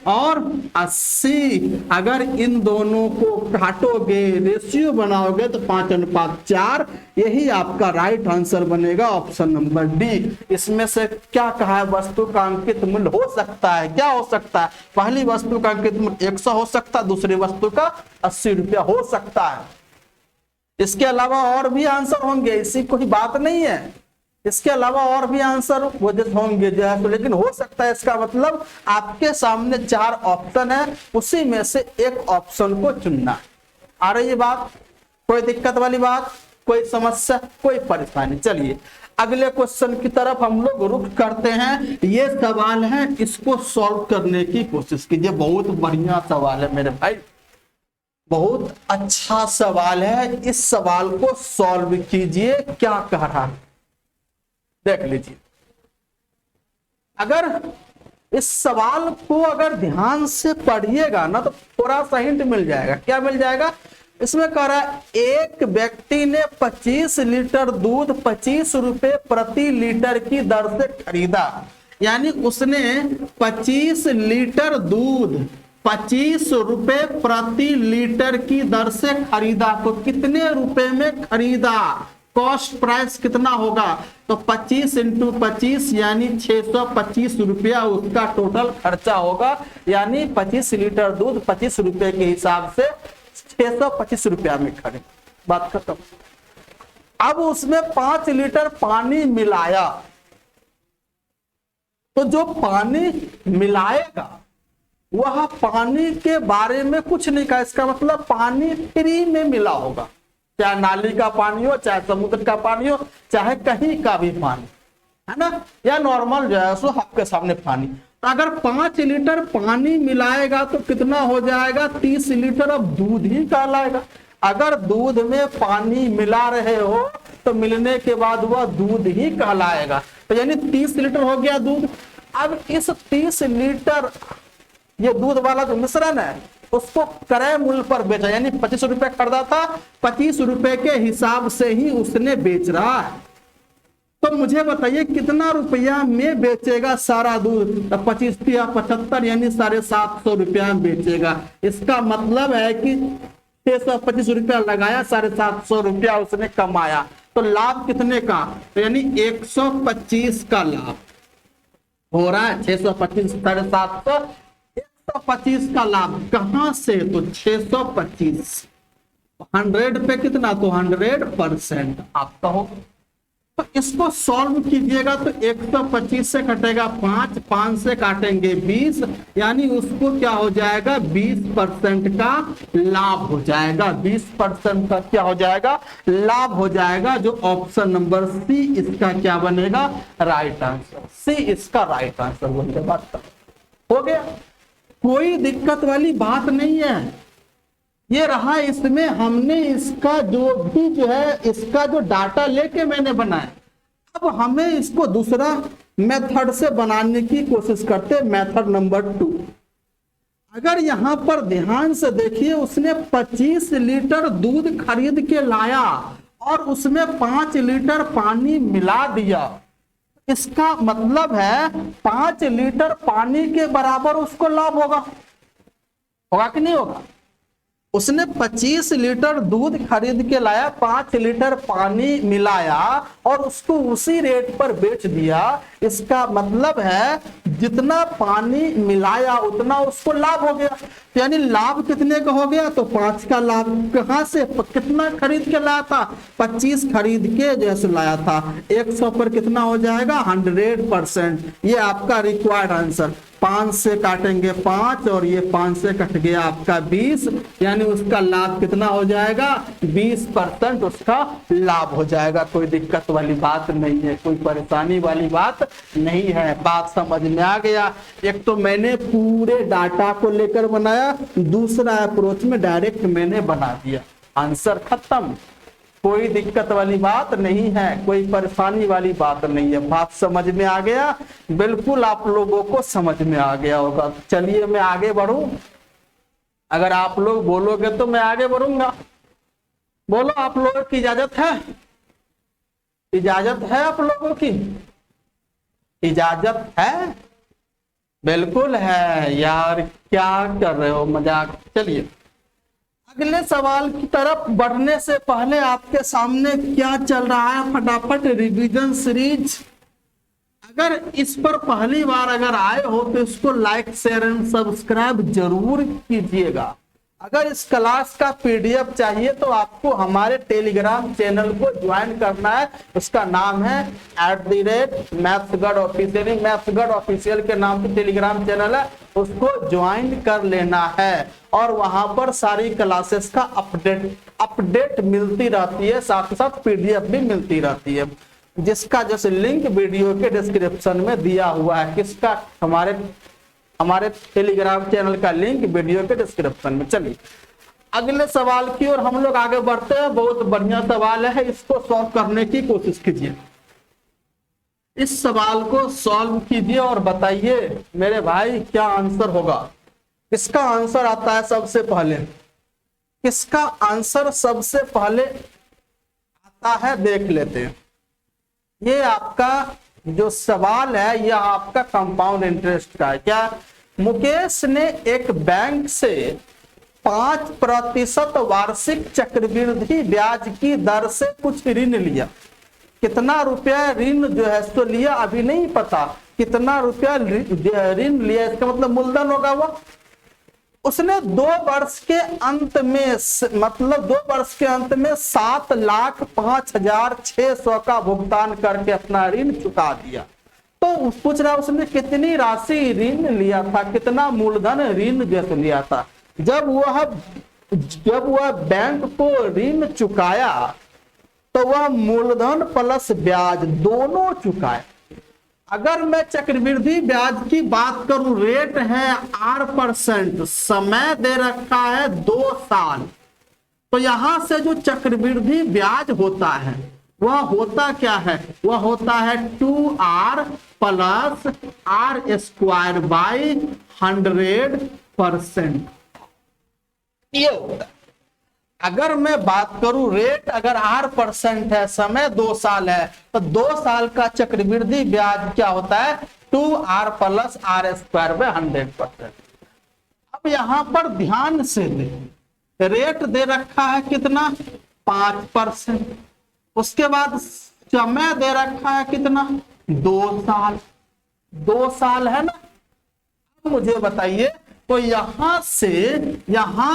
और 80, अगर इन दोनों को काटोगे, रेशियो बनाओगे तो 5:4, यही आपका राइट आंसर बनेगा, ऑप्शन नंबर डी। इसमें से क्या कहा है? वस्तु का अंकित मूल्य हो सकता है, क्या हो सकता है? पहली वस्तु का अंकित मूल्य 100 हो सकता है, दूसरी वस्तु का 80 रुपया हो सकता है। इसके अलावा और भी आंसर होंगे, इसी कोई बात नहीं है। इसके अलावा और भी आंसर होंगे जो है, तो लेकिन हो सकता है, इसका मतलब आपके सामने 4 ऑप्शन है, उसी में से एक ऑप्शन को चुनना है। आ रही है बात? कोई दिक्कत वाली बात, कोई समस्या, कोई परेशानी? चलिए अगले क्वेश्चन की तरफ हम लोग रुख करते हैं। ये सवाल है, इसको सॉल्व करने की कोशिश कीजिए। बहुत बढ़िया सवाल है मेरे भाई, बहुत अच्छा सवाल है। इस सवाल को सॉल्व कीजिए। क्या कह रहा है देख लीजिए। अगर इस सवाल को अगर ध्यान से पढ़िएगा ना, तो थोड़ा सा हिंट मिल जाएगा। क्या मिल जाएगा? इसमें कह रहा है एक व्यक्ति ने 25 लीटर दूध 25 रुपए प्रति लीटर की दर से खरीदा। यानी उसने 25 लीटर दूध 25 रुपए प्रति लीटर की दर से खरीदा। तो कितने रुपए में खरीदा? कॉस्ट प्राइस कितना होगा? तो 25 × 25 यानी 625 रुपया उसका टोटल खर्चा होगा। यानी 25 लीटर दूध 25 रुपए के हिसाब से 625 रुपया में खरीद। बात खत्म। अब उसमें 5 लीटर पानी मिलाया, तो जो पानी मिलाएगा वह पानी के बारे में कुछ नहीं कहा। इसका मतलब पानी फ्री में मिला होगा, चाहे नाली का पानी हो, चाहे समुद्र का पानी हो, चाहे कहीं का भी पानी, है ना, या नॉर्मल जो है सो आपके सामने पानी। तो अगर 5 लीटर पानी मिलाएगा तो कितना हो जाएगा, 30 लीटर अब दूध ही कहलाएगा। अगर दूध में पानी मिला रहे हो तो मिलने के बाद वह दूध ही कहलाएगा। तो यानी 30 लीटर हो गया दूध। अब इस 30 लीटर ये दूध वाला जो मिश्रण है उसको क्रय मूल्य पर बेचा, यानी 25 रुपए खरीदा था, 25 रुपए के हिसाब से ही उसने बेच रहा है। तो मुझे बताइए कितना रुपया में बेचेगा सारा दूध, 25 या 75 यानी 750 रुपया में बेचेगा। इसका मतलब है कि 625 रुपया लगाया, 750 रुपया उसने कमाया। तो लाभ कितने का, तो यानी 125 का लाभ हो रहा है। 625 750 125 का लाभ कहां से, तो 625 100 पे कितना, तो 100% आपका हो। तो इसको सॉल्व कीजिएगा तो 125 से कटेगा 5, 5 से काटेंगे 20, यानी उसको क्या हो जाएगा, 20% का लाभ हो जाएगा। 20% का क्या हो जाएगा, लाभ हो जाएगा। जो ऑप्शन नंबर सी इसका क्या बनेगा, राइट आंसर। सी इसका राइट आंसर बोलते बात हो गया। कोई दिक्कत वाली बात नहीं है। ये रहा, इसमें हमने इसका जो भी जो है इसका जो डाटा लेके मैंने बनाया। अब हमें इसको दूसरा मेथड से बनाने की कोशिश करते, मेथड नंबर 2। अगर यहां पर ध्यान से देखिए, उसने 25 लीटर दूध खरीद के लाया और उसमें 5 लीटर पानी मिला दिया। इसका मतलब है 5 लीटर पानी के बराबर उसको लाभ होगा कि नहीं होगा। उसने 25 लीटर दूध खरीद के लाया, 5 लीटर पानी मिलाया और उसको उसी रेट पर बेच दिया। इसका मतलब है जितना पानी मिलाया उतना उसको लाभ हो गया। तो यानी लाभ कितने का हो गया, तो 5 का लाभ। कहां से, कितना खरीद के लाया था, 25 खरीद के जैसे लाया था। 100 पर कितना हो जाएगा, 100%। ये आपका रिक्वायर्ड आंसर। 5 से काटेंगे 5 और ये 5 से कट गया आपका 20, यानी उसका लाभ कितना हो जाएगा, 20% उसका लाभ हो जाएगा। कोई दिक्कत वाली बात नहीं है, कोई परेशानी वाली बात नहीं है। बात समझ में आ गया। एक तो मैंने पूरे डाटा को लेकर बनाया, दूसरा अप्रोच में डायरेक्ट मैंने बना दिया, आंसर खत्म। कोई दिक्कत वाली बात नहीं है, कोई परेशानी वाली बात नहीं है। बात समझ में आ गया, बिल्कुल आप लोगों को समझ में आ गया होगा। चलिए मैं आगे बढ़ूं, अगर आप लोग बोलोगे तो मैं आगे बढ़ूंगा। बोलो, आप लोगों की इजाजत है, इजाजत है आप लोगों की, इजाजत है, बिल्कुल है यार, क्या कर रहे हो, मजाक। चलिए अगले सवाल की तरफ बढ़ने से पहले आपके सामने क्या चल रहा है, फटाफट रिवीजन सीरीज। अगर इस पर पहली बार अगर आए हो तो इसको लाइक शेयर एंड सब्सक्राइब जरूर कीजिएगा। अगर इस क्लास का पीडीएफ चाहिए तो आपको हमारे टेलीग्राम चैनल को ज्वाइन करना है। उसका नाम है @मैथ्सगढ़ ऑफिशियल। मैथ्सगढ़ ऑफिशियल के नाम से टेलीग्राम चैनल है, उसको ज्वाइन कर लेना है। और वहां पर सारी क्लासेस का अपडेट मिलती रहती है, साथ ही साथ पीडीएफ भी मिलती रहती है, जिसका जैसे लिंक वीडियो के डिस्क्रिप्शन में दिया हुआ है। किसका, हमारे टेलीग्राम चैनल का लिंक वीडियो के डिस्क्रिप्शन में। चलिए अगले सवाल की ओर हम लोग आगे बढ़ते हैं। बहुत बढ़िया सवाल है, इसको सॉल्व करने की कोशिश कीजिए। इस सवाल को सॉल्व कीजिए और बताइए मेरे भाई क्या आंसर होगा। इसका आंसर आता है सबसे पहले, किसका आंसर सबसे पहले आता है देख लेते हैं। ये आपका जो सवाल है यह आपका कंपाउंड इंटरेस्ट का है। क्या, मुकेश ने एक बैंक से 5% वार्षिक चक्रवृद्धि ब्याज की दर से कुछ ऋण लिया। कितना रुपया ऋण जो है सो लिया, अभी नहीं पता कितना रुपया ऋण लिया, इसका मतलब मूलधन होगा वो। उसने 2 वर्ष के अंत में, मतलब 2 वर्ष के अंत में 7,05,600 का भुगतान करके अपना ऋण चुका दिया। तो पूछ रहा उसने कितनी राशि ऋण लिया था, कितना मूलधन ऋण जैसे लिया था। जब वह बैंक को ऋण चुकाया तो वह मूलधन प्लस ब्याज दोनों चुकाए। अगर मैं चक्रवृद्धि ब्याज की बात करूं, रेट है 8%, समय दे रखा है 2 साल, तो यहां से जो चक्रवृद्धि ब्याज होता है वह होता क्या है, वह होता है 2r plus r square by 100%। ये होता है। अगर मैं बात करूं रेट अगर 8% है, समय 2 साल है, तो 2 साल का चक्रवृद्धि ब्याज क्या होता है, 2r plus r square by 100%। अब यहां पर ध्यान से देखें, रेट दे रखा है कितना, 5%, उसके बाद समय दे रखा है कितना, 2 साल, 2 साल है ना। मुझे बताइए, तो यहां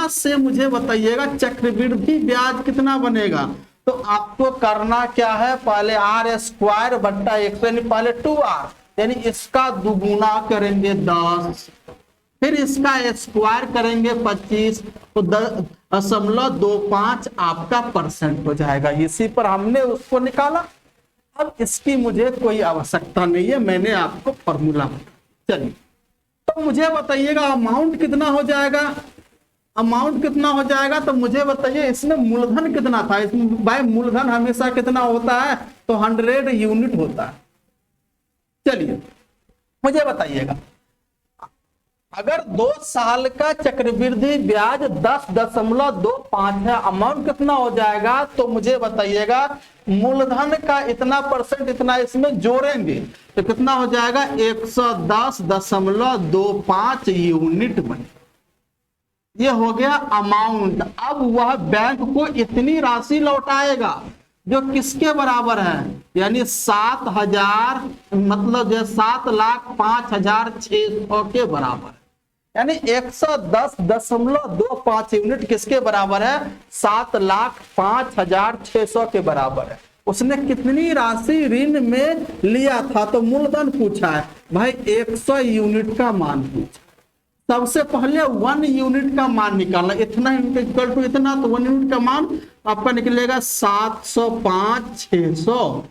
से मुझे बताइएगा चक्रवृद्धि ब्याज कितना बनेगा। तो आपको करना क्या है, पहले r स्क्वायर बट्टा 100 यानी पहले 2r, यानी इसका दुगुना करेंगे 10, फिर इसका स्क्वायर करेंगे 25, तो 10.25 आपका परसेंट हो जाएगा। इसी पर हमने उसको निकाला। अब इसकी मुझे कोई आवश्यकता नहीं है, मैंने आपको फॉर्मूला बताया। चलिए, तो मुझे बताइएगा अमाउंट कितना हो जाएगा, अमाउंट कितना हो जाएगा, तो मुझे बताइए इसमें मूलधन कितना था। इसमें भाई मूलधन हमेशा कितना होता है, तो 100 यूनिट होता है। चलिए मुझे बताइएगा, अगर 2 साल का चक्रवृद्धि ब्याज 10.25 है, अमाउंट कितना हो जाएगा, तो मुझे बताइएगा मूलधन का इतना परसेंट इतना इसमें जोड़ेंगे तो कितना हो जाएगा, 110.25 यूनिट बने। ये हो गया अमाउंट। अब वह बैंक को इतनी राशि लौटाएगा जो किसके बराबर है, यानी 7,000, मतलब जो 7,05,600 के बराबर है, यानी 110.25 यूनिट किसके बराबर है, 7,05,600 के बराबर है। उसने कितनी राशि ऋण में लिया था, तो मूलधन पूछा है भाई, 100 यूनिट का मान पूछा। सबसे पहले 1 यूनिट का मान निकालना, इतना इक्वल टू इतना, तो 1 यूनिट का मान आपका निकलेगा 705,600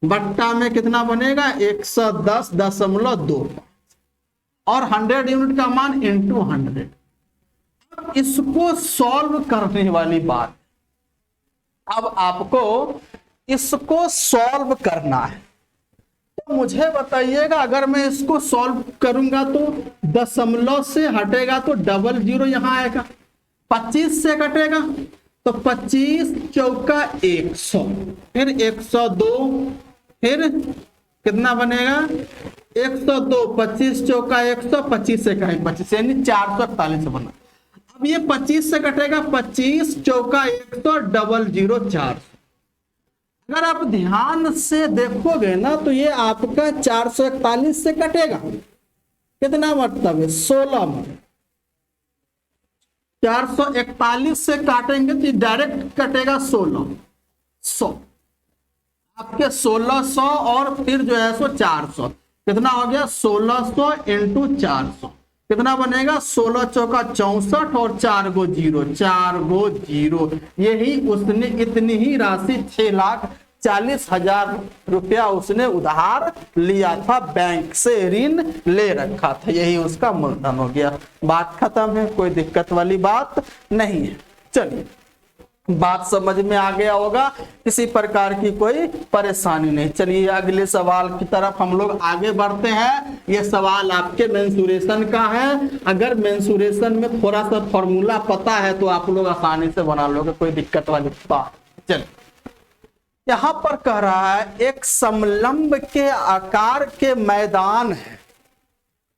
बट्टा में कितना बनेगा, 110.25 और 100 यूनिट का मान इंटू 100। अब इसको सॉल्व करने वाली बात, अब आपको इसको सॉल्व करना है। तो मुझे बताइएगा, अगर मैं इसको सॉल्व करूंगा तो दशमलव से हटेगा तो 00 यहां आएगा, 25 से कटेगा तो 25 चौका 100, फिर 102, फिर कितना बनेगा, 102, 25 चौका 100, 25 से कहें 25 यानी 441 बना। अब ये 25 से कटेगा, 25 चौका 100, 00 400। अगर आप ध्यान से देखोगे ना तो ये आपका 441 से कटेगा, कितना मतलब है, 16 में 441 से काटेंगे तो डायरेक्ट कटेगा 1600, आपके 1600 और फिर जो है सो 400, कितना हो गया 1600 इंटू 400, कितना बनेगा 16 चौका 64 और 4 गो 0, यही उसने इतनी ही राशि 6,40,000 रुपया उसने उधार लिया था, बैंक से ऋण ले रखा था, यही उसका मूलधन हो गया। बात खत्म है, कोई दिक्कत वाली बात नहीं है। चलिए, बात समझ में आ गया होगा, किसी प्रकार की कोई परेशानी नहीं। चलिए अगले सवाल की तरफ हम लोग आगे बढ़ते हैं। यह सवाल आपके मेंसुरेशन का है। अगर मेंसुरेशन में थोड़ा सा फॉर्मूला पता है तो आप लोग आसानी से बना लोगे, कोई दिक्कत वाली बात। चलिए, यहां पर कह रहा है एक समलंब के आकार के मैदान है।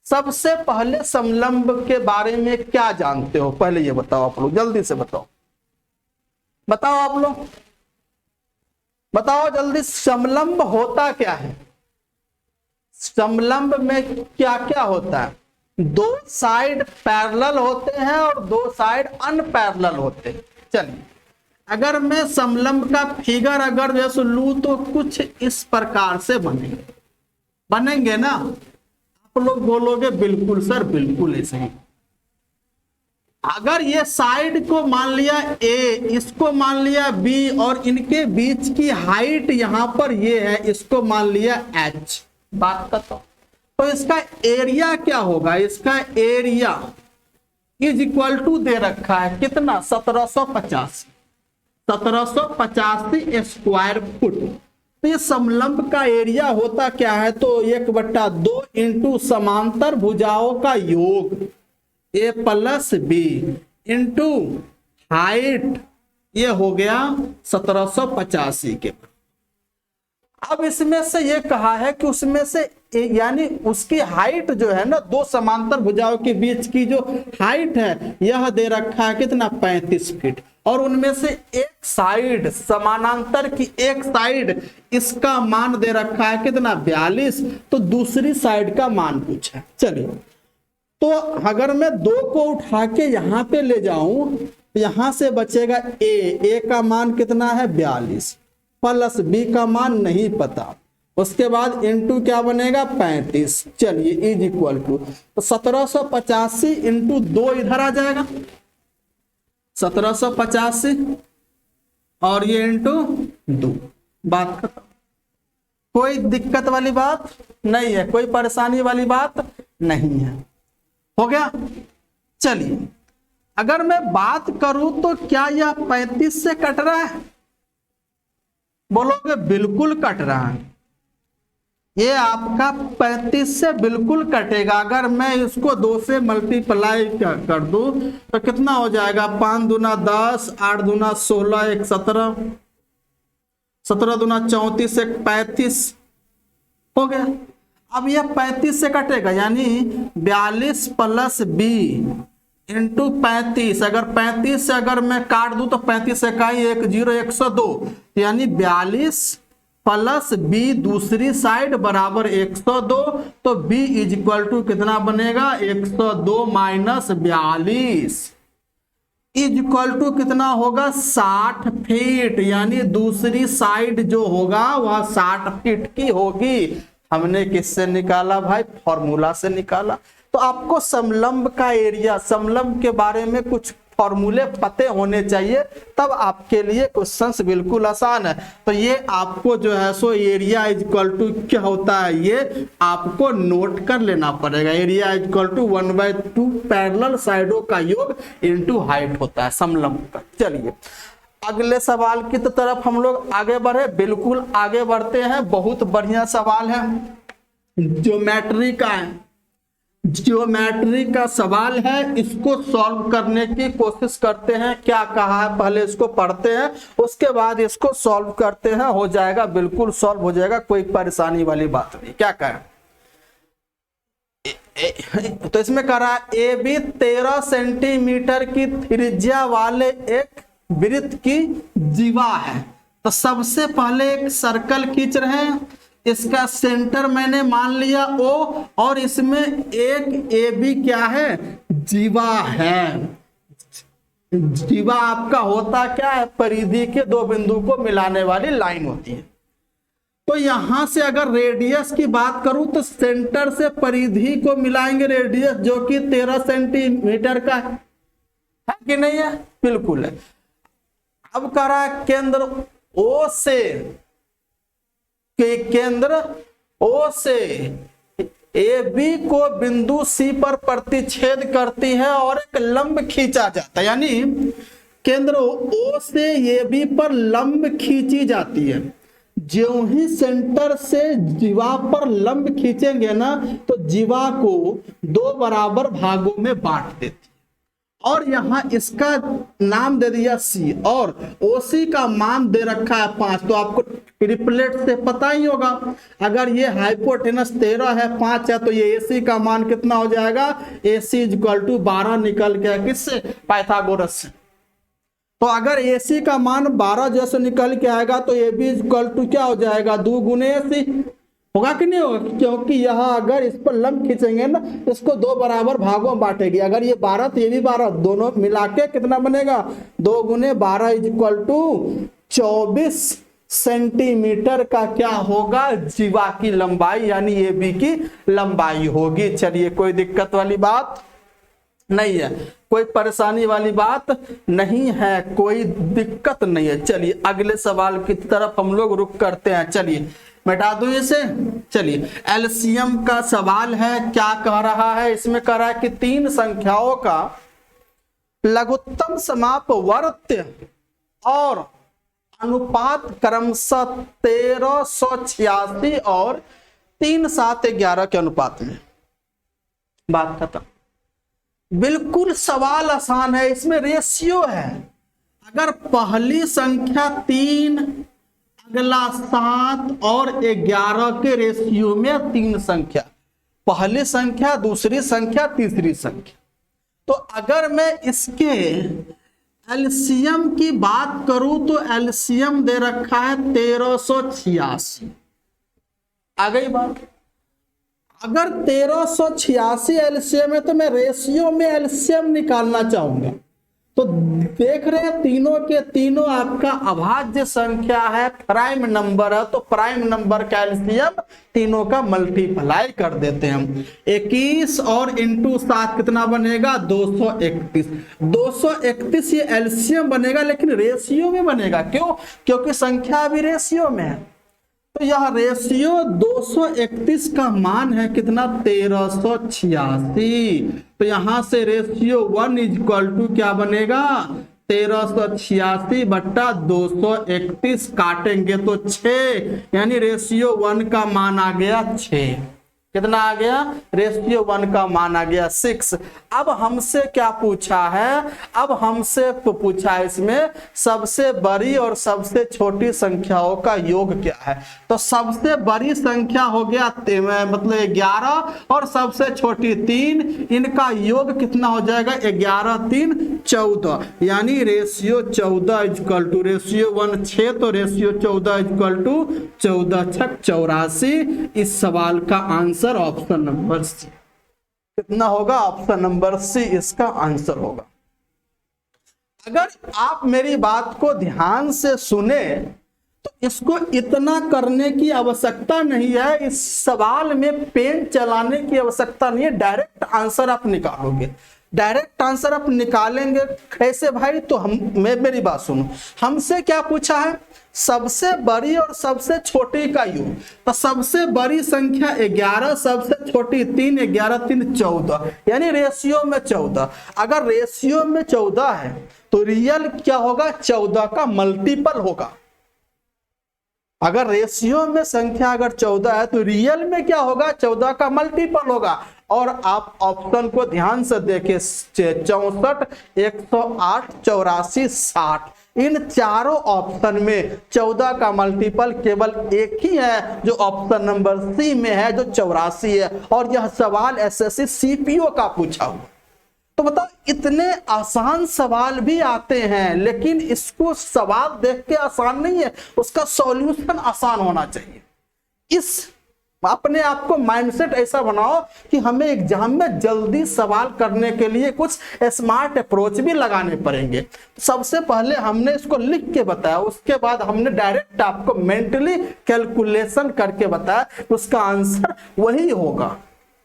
सबसे पहले समलंब के बारे में क्या जानते हो, पहले ये बताओ आप लोग, जल्दी से बताओ आप लोग बताओ जल्दी, समलंब होता क्या है, समलंब में क्या क्या होता है, 2 साइड पैरेलल होते हैं और 2 साइड अनपैरेलल होते हैं। चलिए, अगर मैं समलंब का फिगर अगर जैसे लूं तो कुछ इस प्रकार से बनेंगे ना। आप लोग बोलोगे बिल्कुल सर, बिल्कुल ऐसे ही। अगर ये साइड को मान लिया A, इसको मान लिया B और इनके बीच की हाइट यहां पर ये है, इसको मान लिया H। बात करता हूं। तो इसका एरिया क्या होगा, इसका एरिया इज इक्वल टू दे रखा है कितना, 1785 स्क्वायर फुट। तो ये समलंब का एरिया होता क्या है, तो 1/2 इंटू समांतर भुजाओं का योग ए प्लस बी इंटू हाइट, ये हो गया 1785 के। अब इसमें से ये कहा है कि उसमें से यानी उसकी हाइट जो है ना, दो समांतर भुजाओं के बीच की जो हाइट है यह दे रखा है कितना, 35 फीट। और उनमें से एक साइड, समानांतर की एक साइड, इसका मान दे रखा है कितना, 42। तो दूसरी साइड का मान पूछा। चलिए, तो अगर मैं 2 को उठा के यहां पे ले जाऊं, यहां से बचेगा ए का मान कितना है, 42, प्लस बी का मान नहीं पता, उसके बाद इंटू क्या बनेगा, 35। चलिए इज इक्वल टू, तो 1785 इंटू 2 इधर आ जाएगा, 1785 और ये इंटू 2। बात खत्म। कोई दिक्कत वाली बात नहीं है, कोई परेशानी वाली बात नहीं है, हो गया। चलिए, अगर मैं बात करूं तो क्या यह 35 से कट रहा है, बोलोगे बिल्कुल कट रहा है। ये आपका 35 से बिल्कुल कटेगा। अगर मैं इसको 2 से मल्टीप्लाई कर दूं तो कितना हो जाएगा, 5 दूना 10, 8 दूना 16, 1 17, 17 दूना 34, 1 35, हो गया। अब यह 35 से कटेगा, यानी 42 प्लस बी इंटू 35। अगर 35 से अगर मैं काट दूं तो 35 से का 1 0 102, यानी 42 प्लस बी दूसरी साइड बराबर 102। तो बी इज इक्वल टू कितना बनेगा, 102 माइनस 42 इज इक्वल टू कितना होगा, 60 फीट। यानी दूसरी साइड जो होगा वह 60 फीट की होगी। हमने किससे निकाला भाई, फॉर्मूला से निकाला। तो आपको समलंब का एरिया, समलंब के बारे में कुछ फॉर्मूले पते होने चाहिए, तब आपके लिए क्वेश्चंस बिल्कुल आसान है। तो ये आपको जो है सो एरिया इज इक्वल टू क्या होता है, ये आपको नोट कर लेना पड़ेगा। Area is equal to 1/2 parallel साइडों का योग इनटू हाइट होता है समलंब का। चलिए, अगले सवाल की तरफ हम लोग आगे बढ़े, बिल्कुल आगे बढ़ते हैं। बहुत बढ़िया सवाल है, ज्योमेट्री का है, ज्योमेट्री का सवाल है। इसको सॉल्व करने की कोशिश करते हैं। क्या कहा है, पहले इसको पढ़ते हैं, उसके बाद इसको सॉल्व करते हैं। हो जाएगा, बिल्कुल सॉल्व हो जाएगा, कोई परेशानी वाली बात नहीं। क्या कहें, तो इसमें कह रहा है ए बी 13 सेंटीमीटर की त्रिज्या वाले एक वृत्त की जीवा है। तो सबसे पहले एक सर्कल खींच रहे हैं, इसका सेंटर मैंने मान लिया O, और इसमें एक ए बी क्या है, जीवा है। जीवा आपका होता क्या है, परिधि के दो बिंदु को मिलाने वाली लाइन होती है। तो यहां से अगर रेडियस की बात करूं तो सेंटर से परिधि को मिलाएंगे रेडियस, जो कि 13 सेंटीमीटर का है कि नहीं है, बिल्कुल है। अब कह रहा है केंद्र O से, केंद्र O से ए बी को बिंदु सी पर प्रतिच्छेद करती है और एक लंब खींचा जाता है। यानी केंद्र O से ए बी पर लंब खींची जाती है। ज्यों ही सेंटर से जीवा पर लंब खींचेंगे ना, तो जीवा को 2 बराबर भागों में बांट देती है। और यहां इसका नाम दे दिया सी, और ओसी का मान दे रखा है 5। तो आपको ट्रिपलेट से पता ही होगा, अगर ये हाइपोटेनस 13 है, 5 है, तो ये एसी का मान कितना हो जाएगा, एसी इज इक्वल टू 12 निकल गया किससे, पाइथागोरस से। तो अगर एसी का मान 12 जैसे निकल के आएगा तो A B is equal to क्या हो जाएगा, 2 गुने एसी होगा कि नहीं होगा, क्योंकि यह अगर इस पर लंब खींचेंगे ना, इसको 2 बराबर भागों में बांटेगी। अगर ये 12 तो ये भी 12, दोनों मिला के कितना बनेगा, 2 गुने 12 इज इक्वल टू 24 सेंटीमीटर का क्या होगा, जीवा की लंबाई, यानी ए बी की लंबाई होगी। चलिए, कोई दिक्कत वाली बात नहीं है, कोई परेशानी वाली बात नहीं है, कोई दिक्कत नहीं है। चलिए अगले सवाल की तरफ हम लोग रुक करते हैं। चलिए, मिटा दूं इसे। चलिए एलसीएम का सवाल है, क्या कह रहा है इसमें, कह रहा है कि तीन संख्याओं का लघुत्तम समापवर्त्य और अनुपात क्रमशः 1386 और 3:7:11 के अनुपात में। बात खत्म। बिल्कुल सवाल आसान है, इसमें रेशियो है। अगर पहली संख्या 3, अगला 7 और 11 के रेशियो में तीन संख्या, पहली संख्या, दूसरी संख्या, तीसरी संख्या। तो अगर मैं इसके एलसीएम की बात करूं तो एलसीएम दे रखा है 1386। आ गई बात। अगर 1386 एलसीएम है तो मैं रेशियो में एलसीएम निकालना चाहूंगा। तो देख रहे हैं तीनों के तीनों आपका अभाज्य संख्या है, प्राइम नंबर है, तो प्राइम नंबर का एलसीएम तीनों का मल्टीप्लाई कर देते हैं हम। 21 और इंटू 7 कितना बनेगा, 231। 231 ये एलसीएम बनेगा, लेकिन रेशियो में बनेगा। क्यों? क्योंकि संख्या अभी रेशियो में है। तो यह रेशियो 231 का मान है कितना, 1386। तो यहां से रेशियो 1 इक्वल टू क्या बनेगा, 1386 बट्टा 231, काटेंगे तो 6, यानी रेशियो 1 का मान आ गया 6। कितना आ गया, रेशियो 1 का मान आ गया 6। अब हमसे क्या पूछा है, अब हमसे पूछा है इसमें सबसे बड़ी और सबसे छोटी संख्याओं का योग क्या है। तो सबसे बड़ी संख्या हो गया मतलब 11 और सबसे छोटी 3, इनका योग कितना हो जाएगा, 11 3 14, यानी रेशियो 14 इक्वल टू रेशियो 1 6, तो रेशियो 14 इक्वल टू 14 6 84। इस सवाल का आंसर ऑप्शन नंबर सी कितना होगा, ऑप्शन नंबर सी इसका आंसर होगा। अगर आप मेरी बात को ध्यान से सुने तो इसको इतना करने की आवश्यकता नहीं है, इस सवाल में पेन चलाने की आवश्यकता नहीं है, डायरेक्ट आंसर आप निकालोगे। डायरेक्ट आंसर आप निकालेंगे कैसे भाई, तो मेरी बात सुनो। हमसे क्या पूछा है, सबसे बड़ी और सबसे छोटी का योग। तो सबसे बड़ी संख्या 11, सबसे छोटी 3, 11 3 14, यानी रेशियो में 14। अगर रेशियो में 14 है तो रियल क्या होगा, 14 का मल्टीपल होगा। अगर रेशियो में संख्या अगर 14 है तो रियल में क्या होगा, 14 का मल्टीपल होगा। और आप ऑप्शन को ध्यान से देखिए, 64 108 84 60, इन चारों ऑप्शन में 14 का मल्टीपल केवल एक ही है जो ऑप्शन नंबर सी में है, जो 84 है। और यह सवाल एसएससी सीपीओ का पूछा हुआ। तो बताओ, इतने आसान सवाल भी आते हैं, लेकिन इसको सवाल देख के आसान नहीं है, उसका सॉल्यूशन आसान होना चाहिए। इस अपने आप को माइंडसेट ऐसा बनाओ कि हमें एग्जाम में जल्दी सवाल करने के लिए कुछ स्मार्ट अप्रोच भी लगाने पड़ेंगे। सबसे पहले हमने इसको लिख के बताया, उसके बाद हमने डायरेक्ट आपको मेंटली कैलकुलेशन करके बताया, उसका आंसर वही होगा।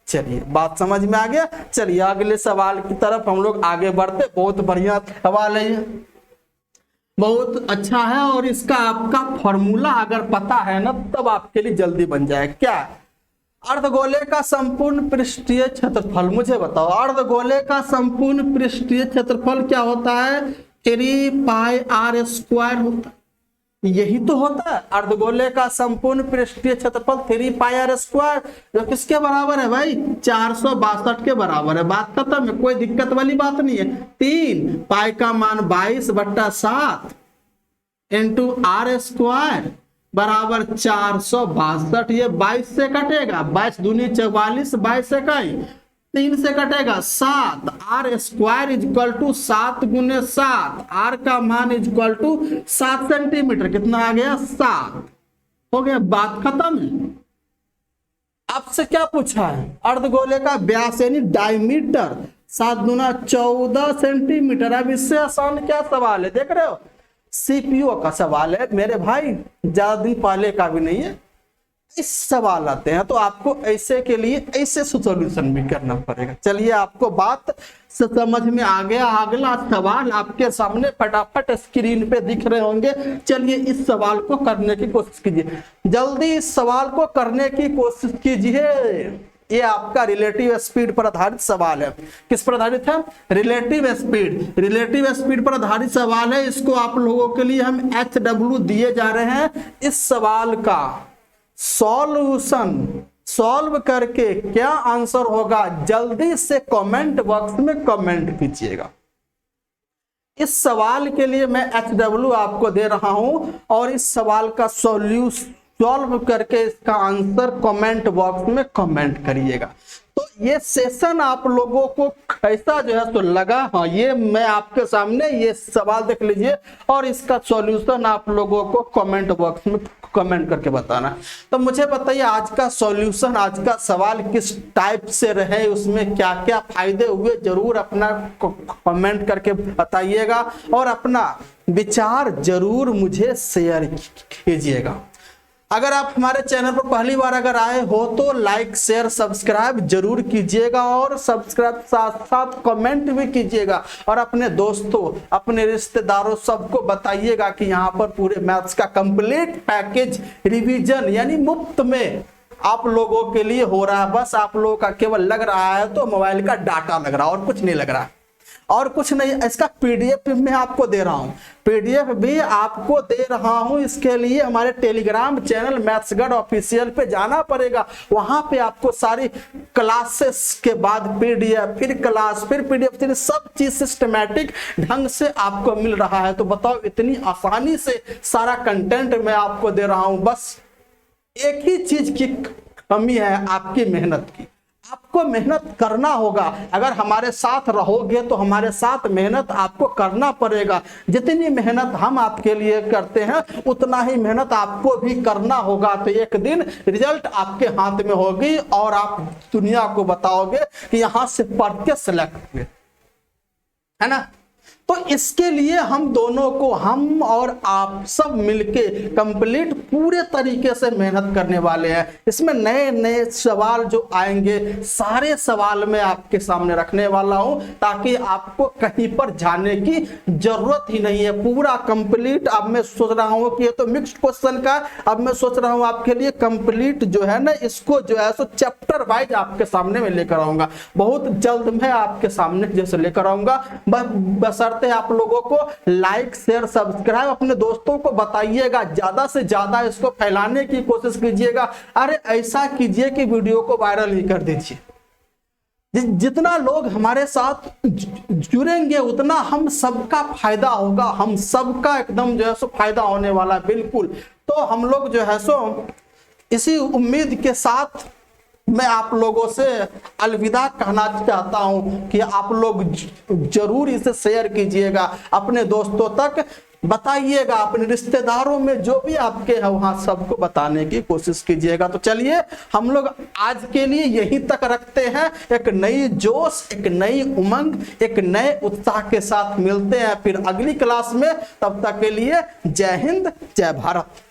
चलिए बात समझ में आ गया। चलिए अगले सवाल की तरफ हम लोग आगे बढ़ते। बहुत बढ़िया सवाल है, बहुत अच्छा है, और इसका आपका फॉर्मूला अगर पता है ना तब आपके लिए जल्दी बन जाए। क्या, अर्धगोले का संपूर्ण पृष्ठीय क्षेत्रफल, मुझे बताओ अर्धगोले का संपूर्ण पृष्ठीय क्षेत्रफल क्या होता है, 3πr² होता है। यही तो होता है अर्धगोले का संपूर्ण पृष्ठीय क्षेत्रफल 3πr², जो किसके बराबर है भाई, 462 के बराबर है। बात खत्म है, कोई दिक्कत वाली बात नहीं है। 3 पाई का मान 22/7 इंटू r² बराबर 462। ये 22 से कटेगा, 22 दूनी 44, 22 से कहीं 3 से कटेगा 7, r² इक्वल टू 7 गुने 7, r का मान इक्वल टू 7 सेंटीमीटर। कितना आ गया, 7। हो गया, बात खत्म है। आपसे क्या पूछा है, अर्धगोले का व्यास यानी डायमीटर 7 दूना 14 सेंटीमीटर। अब इससे आसान क्या सवाल है, देख रहे हो, सीपीओ का सवाल है मेरे भाई, ज्यादा दिन पहले का भी नहीं है। इस सवाल आते हैं तो आपको ऐसे के लिए ऐसे सॉल्यूशन भी करना पड़ेगा। चलिए आपको बात समझ में आ गया। अगला सवाल आपके सामने फटाफट स्क्रीन पे दिख रहे होंगे। चलिए इस सवाल को करने की कोशिश कीजिए, जल्दी इस सवाल को करने की कोशिश कीजिए। ये आपका रिलेटिव स्पीड पर आधारित सवाल है। किस पर आधारित है? Relative speed. रिलेटिव स्पीड पर आधारित सवाल है। इसको आप लोगों के लिए हम HW दिए जा रहे हैं। इस सवाल का सॉल्यूशन सॉल्व करके क्या आंसर होगा, जल्दी से कमेंट बॉक्स में कमेंट कीजिएगा। इस सवाल के लिए मैं HW आपको दे रहा हूं और इस सवाल का सॉल्व करके इसका आंसर कमेंट बॉक्स में कमेंट करिएगा। तो ये सेशन आप लोगों को कैसा जो है तो लगा? हाँ, ये मैं आपके सामने ये सवाल देख लीजिए और इसका सॉल्यूशन आप लोगों को कमेंट बॉक्स में कमेंट करके बताना। तो मुझे बताइए आज का सॉल्यूशन, आज का सवाल किस टाइप से रहे, उसमें क्या क्या फायदे हुए, जरूर अपना कमेंट करके बताइएगा और अपना विचार जरूर मुझे शेयर कीजिएगा। अगर आप हमारे चैनल पर पहली बार अगर आए हो तो लाइक शेयर सब्सक्राइब जरूर कीजिएगा और सब्सक्राइब साथ साथ कमेंट भी कीजिएगा और अपने दोस्तों अपने रिश्तेदारों सबको बताइएगा कि यहाँ पर पूरे मैथ्स का कंप्लीट पैकेज रिवीजन यानी मुफ्त में आप लोगों के लिए हो रहा है। बस आप लोगों का केवल लग रहा है तो मोबाइल का डाटा लग रहा है और कुछ नहीं लग रहा है और कुछ नहीं। इसका PDF मैं आपको दे रहा हूं, PDF भी आपको दे रहा हूं। इसके लिए हमारे टेलीग्राम चैनल मैथ्सगढ़ ऑफिशियल पे जाना पड़ेगा। वहां पे आपको सारी क्लासेस के बाद PDF, फिर क्लास, फिर PDF, फिर सब चीज सिस्टमैटिक ढंग से आपको मिल रहा है। तो बताओ इतनी आसानी से सारा कंटेंट मैं आपको दे रहा हूं। बस एक ही चीज की कमी है, आपकी मेहनत की। आपको मेहनत करना होगा। अगर हमारे साथ रहोगे तो हमारे साथ मेहनत आपको करना पड़ेगा। जितनी मेहनत हम आपके लिए करते हैं उतना ही मेहनत आपको भी करना होगा। तो एक दिन रिजल्ट आपके हाथ में होगी और आप दुनिया को बताओगे कि यहां से पढ़ के सिलेक्ट हुए, है ना। तो इसके लिए हम दोनों को, हम और आप सब मिलके कंप्लीट पूरे तरीके से मेहनत करने वाले हैं। इसमें नए नए सवाल जो आएंगे सारे सवाल मैं आपके सामने रखने वाला हूं ताकि आपको कहीं पर जाने की जरूरत ही नहीं है। पूरा कंप्लीट अब मैं सोच रहा हूं कि ये तो मिक्स्ड क्वेश्चन का, अब मैं सोच रहा हूं आपके लिए कंप्लीट जो है ना इसको जो है सो चैप्टर वाइज आपके सामने में लेकर आऊंगा। बहुत जल्द मैं आपके सामने जैसे लेकर आऊंगा। बशर्ते आप लोगों को लाइक शेयर सब्सक्राइब अपने दोस्तों को बताइएगा, ज्यादा से ज्यादा इसको फैलाने की कोशिश कीजिएगा। अरे ऐसा कीजिए कि वीडियो को वायरल ही कर दीजिए। जितना लोग हमारे साथ जुड़ेंगे उतना हम सबका फायदा होगा, हम सबका एकदम जो है सो फायदा होने वाला है बिल्कुल। तो हम लोग जो है सो इसी उम्मीद के साथ मैं आप लोगों से अलविदा कहना चाहता हूं कि आप लोग जरूर इसे शेयर कीजिएगा, अपने दोस्तों तक बताइएगा, अपने रिश्तेदारों में जो भी आपके हैं वहां सबको बताने की कोशिश कीजिएगा। तो चलिए हम लोग आज के लिए यहीं तक रखते हैं। एक नई जोश, एक नई उमंग, एक नए उत्साह के साथ मिलते हैं फिर अगली क्लास में। तब तक के लिए जय हिंद, जय भारत।